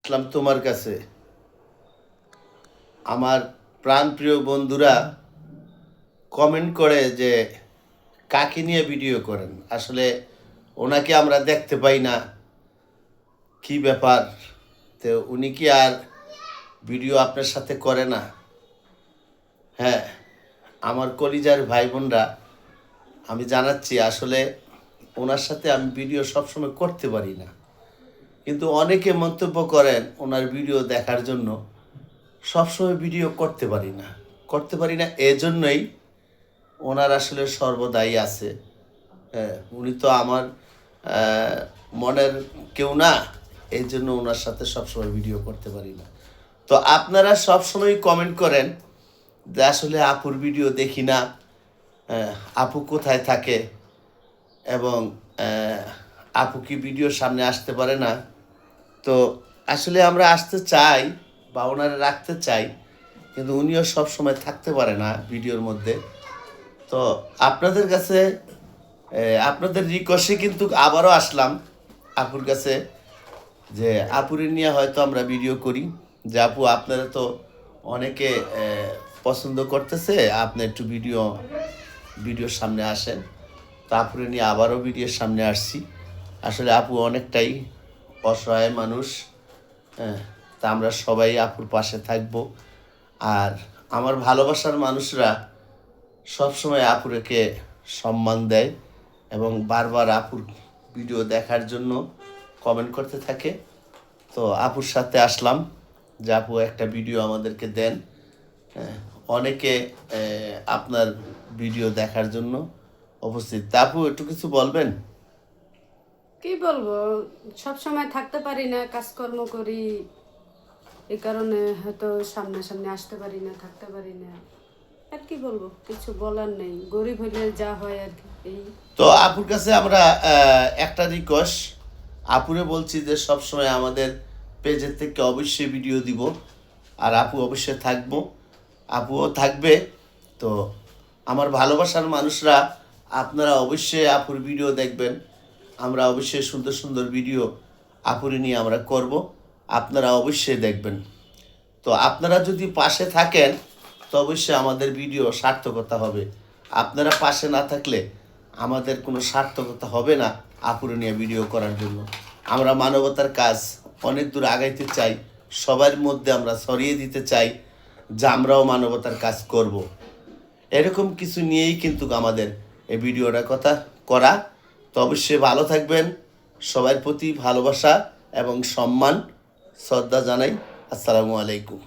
আসলাম তোমার কাছে। আমার প্রাণপ্রিয় বন্ধুরা কমেন্ট করে যে কাকে নিয়ে ভিডিও করেন। আসলে ওনাকে আমরা দেখতে পাই না, কি ব্যাপার? তো উনি কি আর ভিডিও আপনার সাথে করে না? হ্যাঁ, আমার কলিজার ভাই বোনরা, আমি জানাচ্ছি আসলে ওনার সাথে আমি ভিডিও সবসময় করতে পারি না, কিন্তু অনেকে মন্তব্য করেন ওনার ভিডিও দেখার জন্য। সবসময় ভিডিও করতে পারি না এজন্যই ওনার আসলে সর্বদাই আছে। হ্যাঁ, উনি তো আমার মনের কেউ না, এই জন্য ওনার সাথে সবসময় ভিডিও করতে পারি না। তো আপনারা সবসময় কমেন্ট করেন যে আসলে আপুর ভিডিও দেখি না, আপু কোথায় থাকে, এবং আপু কি ভিডিওর সামনে আসতে পারে না। তো আসলে আমরা আসতে চাই বা ওনারা রাখতে চাই, কিন্তু উনিও সব সময় থাকতে পারে না ভিডিওর মধ্যে। তো আপনাদের কাছে আপনাদের রিকোয়েস্টে কিন্তু আবারও আসলাম আপুর কাছে, যে আপুরে নিয়ে হয়তো আমরা ভিডিও করি। যে আপু, আপনারা তো অনেকে পছন্দ করতেছে, আপনি একটু ভিডিওর সামনে আসেন। তো আপুরে নিয়ে আবারও ভিডিওর সামনে আসছি। আসলে আপু অনেকটাই অসহায় মানুষ। হ্যাঁ, তা আমরা সবাই আপুর পাশে থাকব। আর আমার ভালোবাসার মানুষরা সবসময় আপুরেকে সম্মান দেয় এবং বারবার আপুর ভিডিও দেখার জন্য কমেন্ট করতে থাকে। তো আপুর সাথে আসলাম যে আপু একটা ভিডিও আমাদেরকে দেন। অনেকে আপনার ভিডিও দেখার জন্য উপস্থিত। তা আপু, একটু কিছু বলবেন? কি বলবো, সব সময় থাকতে পারি না, কাজকর্ম করি, এই কারণে হয়তো সামনাসামনি আসতে পারি না, থাকতে পারি না। আর কি বলবো, কিছু বলার নেই, গরিব হইলে যা হয় আর কি এই। তো আপুর কাছে আমরা একটা রিকোয়েস্ট, আপুরে বলছি যে সবসময় আমাদের পেজের থেকে অবশ্যই ভিডিও দিব, আর আপু অবশ্যই থাকবো, আপুও থাকবে। তো আমার ভালোবাসার মানুষরা, আপনারা অবশ্যই আপুর ভিডিও দেখবেন। আমরা অবশ্যই সুন্দর সুন্দর ভিডিও আপুরে নিয়ে আমরা করব, আপনারা অবশ্যই দেখবেন। তো আপনারা যদি পাশে থাকেন তো অবশ্যই আমাদের ভিডিও সার্থকতা হবে। আপনারা পাশে না থাকলে আমাদের কোনো সার্থকতা হবে না আপুরে নিয়ে ভিডিও করার জন্য। আমরা মানবতার কাজ অনেক দূর আগাইতে চাই, সবার মধ্যে আমরা ছড়িয়ে দিতে চাই যে আমরাও মানবতার কাজ করব। এরকম কিছু নিয়েই কিন্তু আমাদের এই ভিডিওটা কথা করা। তো অবশ্যই ভালো থাকবেন। সবার প্রতি ভালোবাসা এবং সম্মান, শ্রদ্ধা জানাই। আসসালামু আলাইকুম।